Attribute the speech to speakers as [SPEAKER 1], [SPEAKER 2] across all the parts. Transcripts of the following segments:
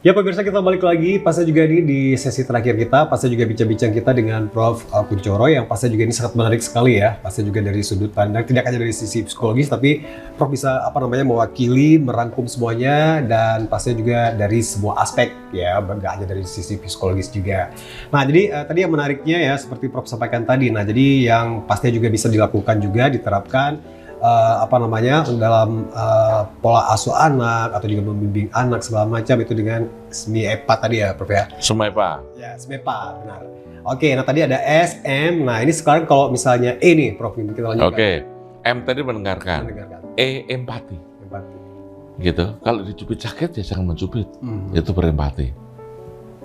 [SPEAKER 1] Ya pemirsa, kita balik lagi pasnya juga ini di sesi terakhir kita, pasnya juga bincang-bincang kita dengan Prof. Kunchoro yang pasnya juga ini sangat menarik sekali ya, pasnya juga dari sudut pandang tidak hanya dari sisi psikologis tapi Prof bisa mewakili, merangkum semuanya dan pasnya juga dari semua aspek ya, nggak hanya dari sisi psikologis juga. Nah jadi tadi yang menariknya ya seperti Prof sampaikan tadi, nah jadi yang pastinya juga bisa dilakukan juga diterapkan dalam pola asuh anak atau juga membimbing anak segala macam itu dengan SMEPA tadi ya Prof ya?
[SPEAKER 2] SMEPA.
[SPEAKER 1] Ya, SMEPA, benar. Oke, nah tadi ada S, M, nah ini sekarang kalau misalnya E nih Prof, kita lanjutkan.
[SPEAKER 2] Oke, M tadi mendengarkan. E, empati. Gitu, kalau dicubit sakit ya jangan mencubit, itu berempati.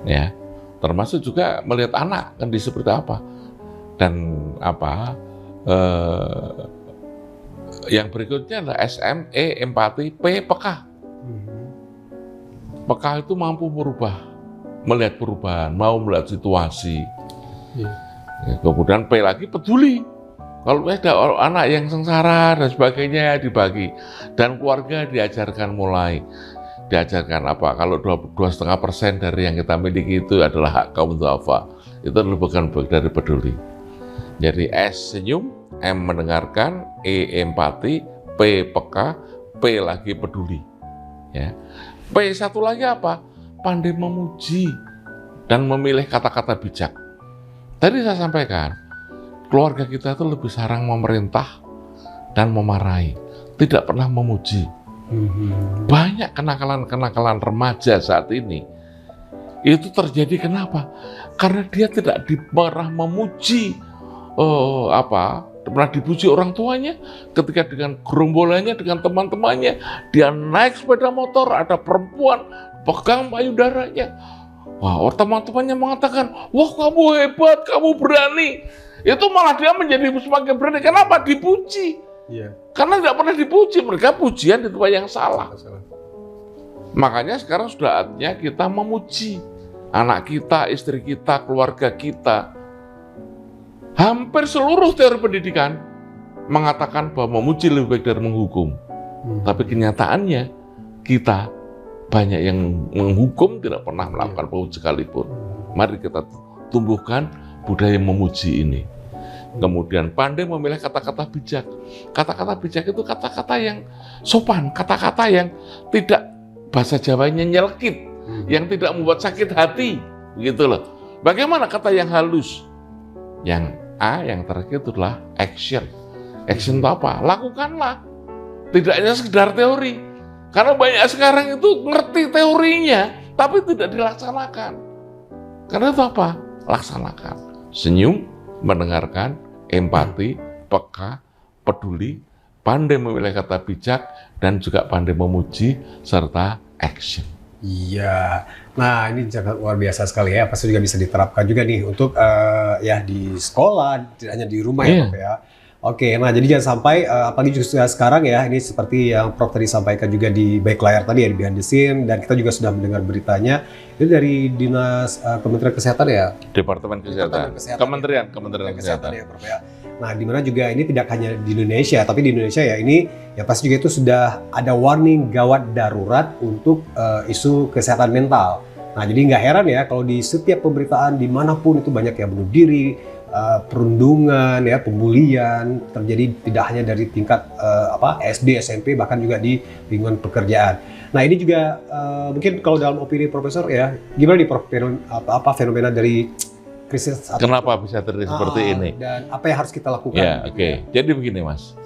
[SPEAKER 2] Ya, termasuk juga melihat anak kan seperti apa. Dan yang berikutnya adalah SM, E, empati, P, peka. Peka itu mampu merubah, melihat perubahan, mau melihat situasi. Ya, kemudian P lagi peduli. Kalau ada anak yang sengsara dan sebagainya dibagi. Dan keluarga diajarkan diajarkan apa? Kalau 2,5% dari yang kita miliki itu adalah hak kaum du'afa. Itu adalah bukan bagian dari peduli. Jadi S senyum, M mendengarkan, E empati, P peka, P lagi peduli. Ya. P satu lagi apa? Pandai memuji dan memilih kata-kata bijak. Tadi saya sampaikan, keluarga kita itu lebih sarang memerintah dan memarahi, tidak pernah memuji. Banyak kenakalan-kenakalan remaja saat ini itu terjadi kenapa? Karena dia tidak pernah memuji pernah dipuji orang tuanya ketika dengan gerombolannya, dengan teman-temannya, dia naik sepeda motor, ada perempuan pegang payudaranya. Wah, teman-temannya mengatakan, wah kamu hebat, kamu berani. Itu malah dia menjadi semakin berani. Kenapa? Dipuji.
[SPEAKER 1] Yeah.
[SPEAKER 2] Karena tidak pernah dipuji, mereka pujian di tempat yang salah. Makanya sekarang sudah saatnya kita memuji anak kita, istri kita, keluarga kita. Hampir seluruh teori pendidikan mengatakan bahwa memuji lebih baik dari menghukum. Tapi kenyataannya kita banyak yang menghukum, tidak pernah melakukan memuji sekalipun. Mari kita tumbuhkan budaya memuji ini. Kemudian pandai memilih kata-kata bijak. Kata-kata bijak itu kata-kata yang sopan, kata-kata yang tidak bahasa Jawanya nyelkit, yang tidak membuat sakit hati, begitu loh. Bagaimana kata yang halus? Yang A, yang terakhir itu adalah action. Action itu apa? Lakukanlah. Tidak hanya sekedar teori. Karena banyak sekarang itu ngerti teorinya, tapi tidak dilaksanakan. Karena itu apa? Laksanakan. Senyum, mendengarkan, empati, peka, peduli, pandai memilih kata bijak, dan juga pandai memuji, serta action.
[SPEAKER 1] Iya, nah ini sangat luar biasa sekali ya, pasti juga bisa diterapkan juga nih untuk ya di sekolah, tidak hanya di rumah ya Prof ya. Oke, nah jadi jangan sampai, apalagi juga sekarang ya, ini seperti yang Prof tadi sampaikan juga di back layar tadi ya, di behind the scene, dan kita juga sudah mendengar beritanya, itu dari Dinas Kementerian Kesehatan ya?
[SPEAKER 2] Departemen Kesehatan. Kementerian Kesehatan
[SPEAKER 1] ya Prof ya. Nah, di mana juga ini tidak hanya di Indonesia, tapi di Indonesia ya ini ya pasti juga itu sudah ada warning gawat darurat untuk isu kesehatan mental. Nah, jadi nggak heran ya kalau di setiap pemberitaan dimanapun itu banyak yang bunuh diri, perundungan, ya pembulian terjadi tidak hanya dari tingkat SD, SMP, bahkan juga di lingkungan pekerjaan. Nah, ini juga mungkin kalau dalam opini Profesor ya, gimana nih Prof fenomena dari krisis?
[SPEAKER 2] Kenapa bisa terjadi seperti ini?
[SPEAKER 1] Dan apa yang harus kita lakukan?
[SPEAKER 2] Ya, oke. Jadi begini Mas,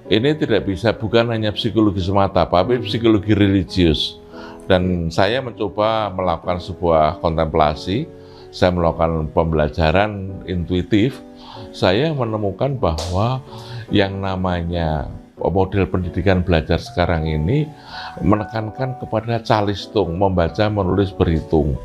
[SPEAKER 2] ini tidak bisa bukan hanya psikologi semata, tapi psikologi religius. Dan saya mencoba melakukan sebuah kontemplasi, saya melakukan pembelajaran intuitif, saya menemukan bahwa yang namanya model pendidikan belajar sekarang ini menekankan kepada calistung, membaca, menulis, berhitung,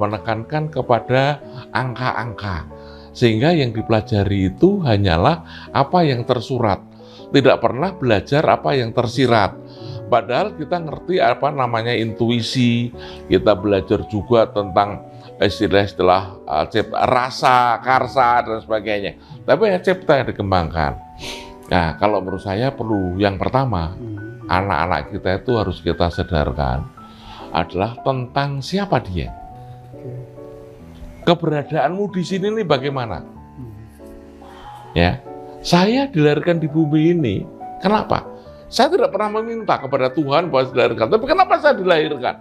[SPEAKER 2] menekankan kepada angka-angka, sehingga yang dipelajari itu hanyalah apa yang tersurat, tidak pernah belajar apa yang tersirat. Padahal kita ngerti apa namanya intuisi, kita belajar juga tentang istilah-istilah rasa, karsa, dan sebagainya. Tapi ya cipta yang dikembangkan. Nah, kalau menurut saya perlu yang pertama, anak-anak kita itu harus kita sadarkan adalah tentang siapa dia. Keberadaanmu di sini nih bagaimana? Ya, saya dilahirkan di bumi ini. Kenapa? Saya tidak pernah meminta kepada Tuhan bahwa saya dilahirkan. Tapi kenapa saya dilahirkan?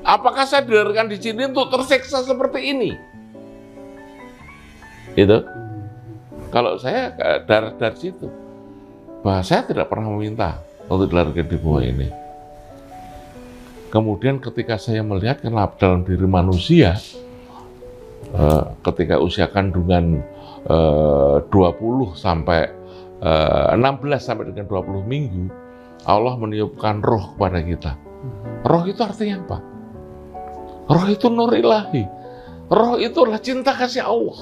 [SPEAKER 2] Apakah saya dilahirkan di sini untuk tersiksa seperti ini? Itu. Kalau saya dari situ, bahwa saya tidak pernah meminta untuk dilahirkan di bumi ini. Kemudian ketika saya melihat kenapa dalam diri manusia, ketika usia kandungan 20 sampai 16 sampai dengan 20 minggu, Allah meniupkan roh kepada kita. Roh itu artinya apa? Roh itu nur ilahi. Roh itu adalah cinta kasih Allah.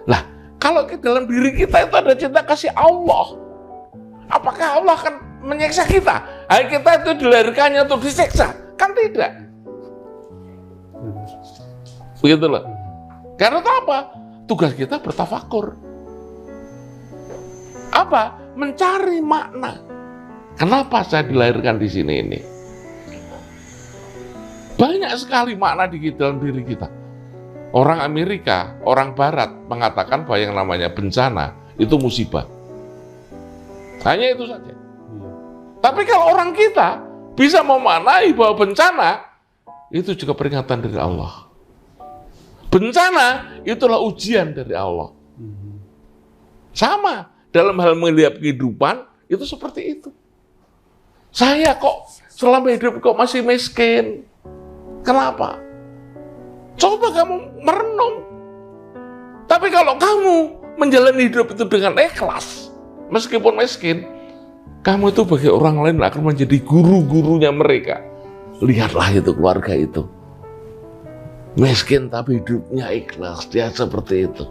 [SPEAKER 2] Lah, kalau dalam diri kita itu ada cinta kasih Allah, apakah Allah akan menyiksa kita? Kita itu dilahirkannya untuk disiksa? Kan tidak. Begitu loh. Karena itu apa? Tugas kita bertafakur. Apa? Mencari makna. Kenapa saya dilahirkan di sini ini? Banyak sekali makna di dalam diri kita. Orang Amerika, orang Barat mengatakan bahwa yang namanya bencana itu musibah. Hanya itu saja. Tapi kalau orang kita bisa memaknai bahwa bencana itu juga peringatan dari Allah. Bencana itulah ujian dari Allah. Sama dalam hal melihat kehidupan itu seperti itu. Saya kok selama hidup kok masih miskin. Kenapa? Coba kamu merenung. Tapi kalau kamu menjalani hidup itu dengan ikhlas, meskipun miskin, kamu itu bagi orang lain akan menjadi guru-gurunya mereka. Lihatlah itu keluarga itu. Miskin tapi hidupnya ikhlas, dia seperti itu.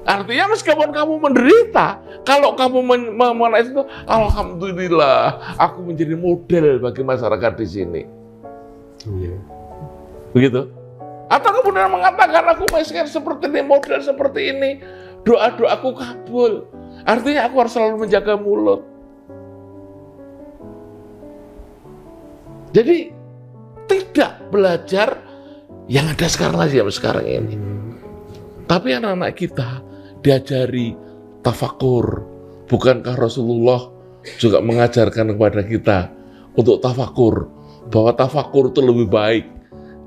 [SPEAKER 2] Artinya meskipun kamu menderita, kalau kamu mengenai itu, alhamdulillah, aku menjadi model bagi masyarakat di sini. Begitu. Atau kemudian mengatakan aku miskin seperti ini, model seperti ini, doa-doaku kabul. Artinya aku harus selalu menjaga mulut. Jadi tidak belajar yang ada sekarang ini. Tapi anak-anak kita diajari tafakur. Bukankah Rasulullah juga mengajarkan kepada kita untuk tafakur, bahwa tafakur itu lebih baik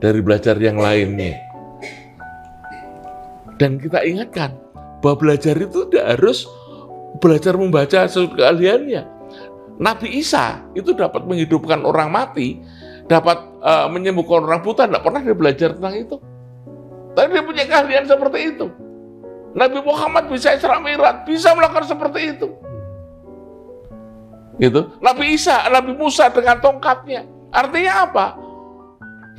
[SPEAKER 2] dari belajar yang lainnya. Dan kita ingatkan bahwa belajar itu tidak harus belajar membaca sesuatu keahliannya. Nabi Isa itu dapat menghidupkan orang mati, dapat menyembuhkan orang buta, tidak pernah dia belajar tentang itu. Tapi dia punya keahlian seperti itu. Nabi Muhammad bisa Isra Mi'raj, bisa melakukan seperti itu. Gitu. Nabi Isa, Nabi Musa dengan tongkatnya. Artinya apa?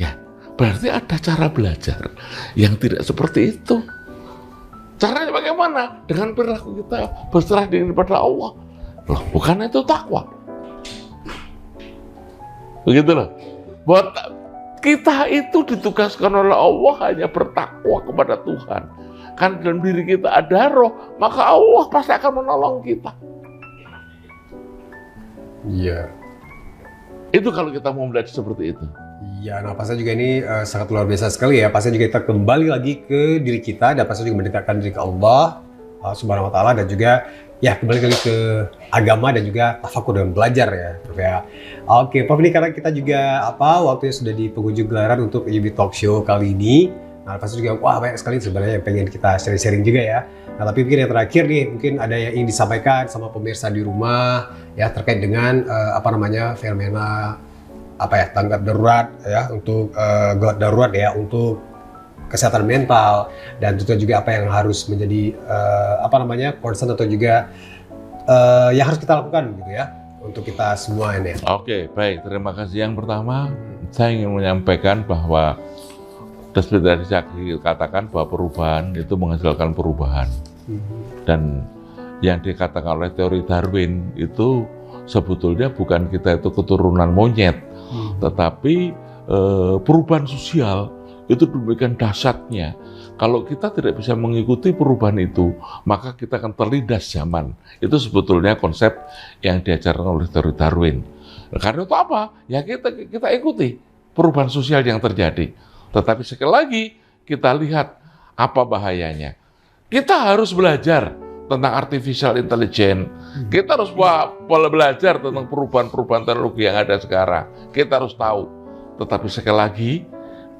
[SPEAKER 2] Ya, berarti ada cara belajar yang tidak seperti itu. Caranya bagaimana? Dengan perilaku kita berserah diri kepada Allah. Loh, bukan itu takwa. Begitu loh. Buat kita itu ditugaskan oleh Allah hanya bertakwa kepada Tuhan. Kan dalam diri kita ada roh, maka Allah pasti akan menolong kita.
[SPEAKER 1] Iya.
[SPEAKER 2] Itu kalau kita mau belajar seperti itu.
[SPEAKER 1] Ya, nah pasnya juga ini sangat luar biasa sekali ya. Pasnya juga kita kembali lagi ke diri kita dan pasnya juga mendekatkan diri ke Allah Subhanahu wa Ta'ala, dan juga ya kembali lagi ke agama dan juga tafakur dan belajar ya, Prof ya. Oke, Prof, ini karena kita juga waktunya sudah di penghujung gelaran untuk IUB Talk Show kali ini. Nah, pasti juga banyak sekali sebenarnya yang pengen kita sharing-sharing juga ya. Nah, tapi mungkin yang terakhir nih, mungkin ada yang ingin disampaikan sama pemirsa di rumah ya terkait dengan fenomena tanggap darurat ya, untuk gawat darurat ya, untuk kesehatan mental, dan tentu juga apa yang harus menjadi concern atau juga yang harus kita lakukan gitu ya untuk kita semua ini.
[SPEAKER 2] Oke, baik, terima kasih. Yang pertama, saya ingin menyampaikan bahwa seperti tadi saya katakan bahwa perubahan itu menghasilkan perubahan. Dan yang dikatakan oleh teori Darwin itu sebetulnya bukan kita itu keturunan monyet, tetapi perubahan sosial itu demikian dahsyatnya. Kalau kita tidak bisa mengikuti perubahan itu, maka kita akan terlindas zaman. Itu sebetulnya konsep yang diajarkan oleh teori Darwin. Nah, karena itu apa? Ya kita ikuti perubahan sosial yang terjadi. Tetapi sekali lagi kita lihat apa bahayanya. Kita harus belajar tentang artificial intelligence. Kita harus belajar tentang perubahan-perubahan teknologi yang ada sekarang. Kita harus tahu. Tetapi sekali lagi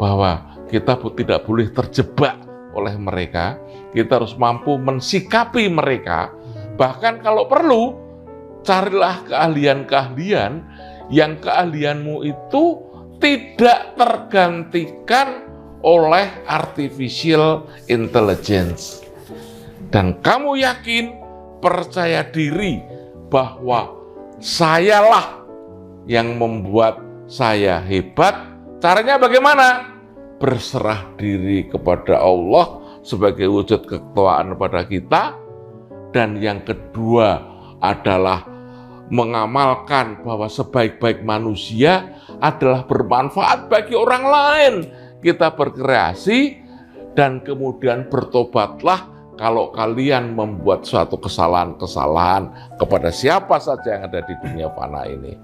[SPEAKER 2] bahwa kita tidak boleh terjebak oleh mereka. Kita harus mampu mensikapi mereka. Bahkan kalau perlu, carilah keahlian-keahlian yang keahlianmu itu tidak tergantikan oleh artificial intelligence. Dan kamu yakin, percaya diri bahwa sayalah yang membuat saya hebat. Caranya bagaimana? Berserah diri kepada Allah sebagai wujud keketuaan pada kita. Dan yang kedua adalah mengamalkan bahwa sebaik-baik manusia adalah bermanfaat bagi orang lain. Kita berkreasi dan kemudian bertobatlah kalau kalian membuat suatu kesalahan-kesalahan kepada siapa saja yang ada di dunia fana ini.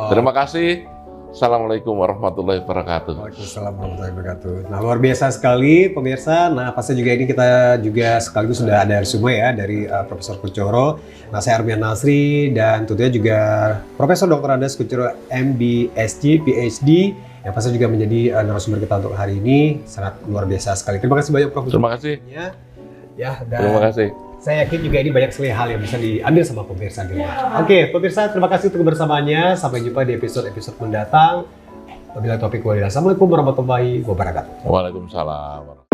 [SPEAKER 2] Terima kasih. Assalamualaikum warahmatullahi wabarakatuh.
[SPEAKER 1] Waalaikumsalam warahmatullahi wabarakatuh. Nah, luar biasa sekali pemirsa. Nah, pasti juga ini kita juga sekaligus sudah ada resume ya dari Profesor Kuncoro. Nah, saya Armian Nasri dan tentunya juga Profesor Dr. Andes Kuncoro MBSc, PhD yang pasti juga menjadi narasumber kita untuk hari ini. Sangat luar biasa sekali. Terima kasih banyak Prof.
[SPEAKER 2] Terima kasih.
[SPEAKER 1] Ya, dan
[SPEAKER 2] Terima kasih.
[SPEAKER 1] saya yakin juga ini banyak sekali hal yang bisa diambil sama pemirsa di rumah. Oke, pemirsa, terima kasih untuk kebersamaannya. Sampai jumpa di episode-episode mendatang. Wabillahi taufiq walhidayah. Assalamualaikum warahmatullahi wabarakatuh.
[SPEAKER 2] Waalaikumsalam.